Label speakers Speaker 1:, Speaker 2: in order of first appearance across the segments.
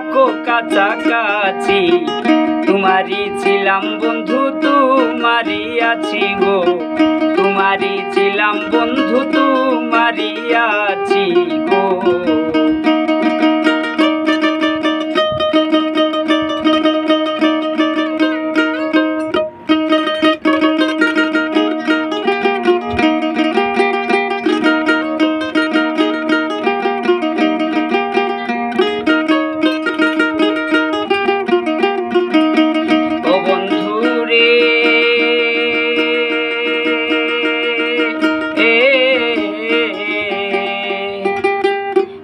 Speaker 1: থাকো কাছাকাছি। তোমারই ছিলাম বন্ধু, তোমারই আছি গো। তোমারই ছিলাম বন্ধু, তোমারই আছি গো।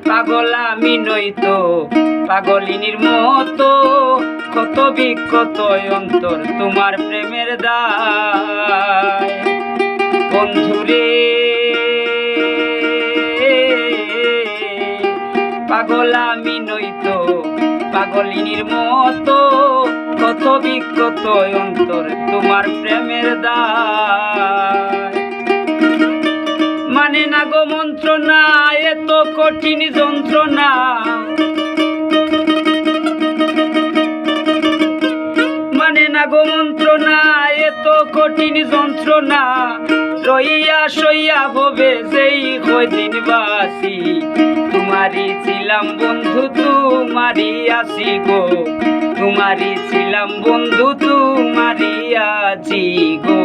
Speaker 1: পাগল আমি নইতো পাগলিনীর মতো, কত বিক্ষত অন্তর তোমার প্রেমের দায়। বন্ধুরে পাগল আমি নইতো পাগলিনীর মতো, কত বিক্ষত অন্তর তোমার প্রেমের দায়। মানে না গো মন্ত্রণা, এত কঠিন যন্ত্রণা। মানে না গো মন্ত্রণা, এত কঠিন যন্ত্রণা। রইয়া সইয়া হবে যেই কয়দিন বাসি। তোমারই ছিলাম বন্ধু, তোমারই আছি গো। তোমারই ছিলাম বন্ধু, তোমারই আছি গো।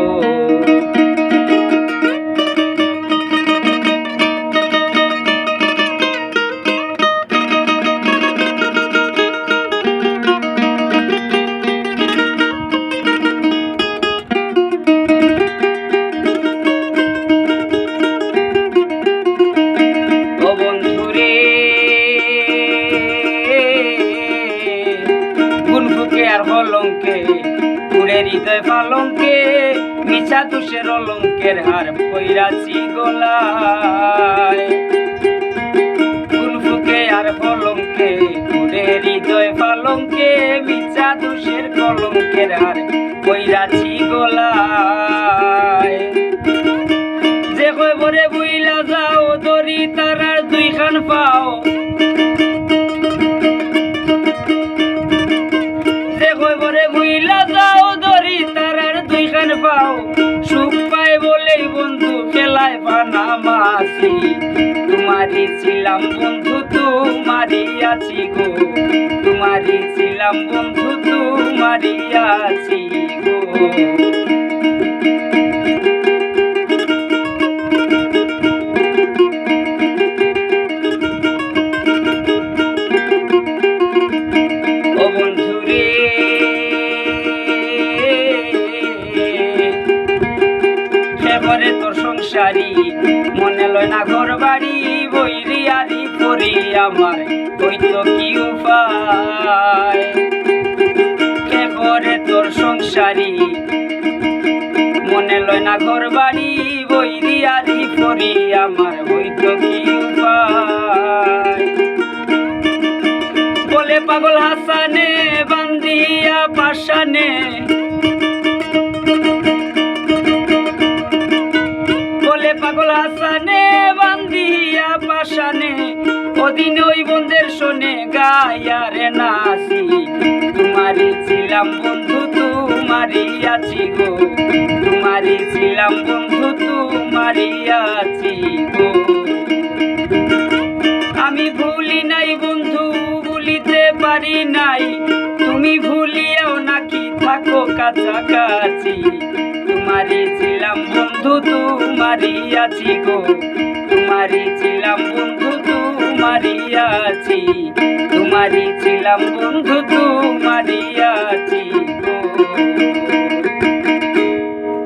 Speaker 1: কলঙ্কে পুরে হৃদয় পালঙ্কে, মিছা দোষের অলঙ্কের হার পইরাছি গলায়। ফুলফুকে আর কলঙ্কে পুরে হৃদয় পালঙ্কে, মিছা দোষের কলঙ্কের হার পইরাছি গলায়। যে কই বরে বুইলা যাও, দড়ি তারার দুইখান পাও। পাও সুখ পায় বলেই বন্ধু খেলায় পানামাছি। তোমারই ছিলাম বন্ধু, তোমারই আছি গো। তোমারই ছিলাম বন্ধু, তোমারই আছি গো। তোর সংসারী মনে লয় না ঘর বাড়ি, বইরি আরি করি আমার হইতো কি উপায়। কে করে তোর সংসারী মনে লয় না ঘর বাড়ি, বইরি আরি করি আমার হইতো কি উপায়। বলে পাগল হাসানে বান্ধিয়া পাশানে, পাগল হাসানে বান্ধিয়া পাশানে, ওদিন ওই বন্ধের শোনে গায়ারে নাচি। তোমারই ছিলাম বন্ধু, তোমারই আছি গো। তোমারই ছিলাম বন্ধু, তোমারই আছি গো। আমি ভুলি নাই বন্ধু, ভুলিতে পারি নাই। তুমি ভুলিয়াও নাকি থাকো কাছাকাছি। তোমারই ছিলাম বন্ধু, তোমারই আছি গো। তোমারই ছিলাম বন্ধু, তোমারই আছি। তোমারই ছিলাম বন্ধু, তোমারই আছি।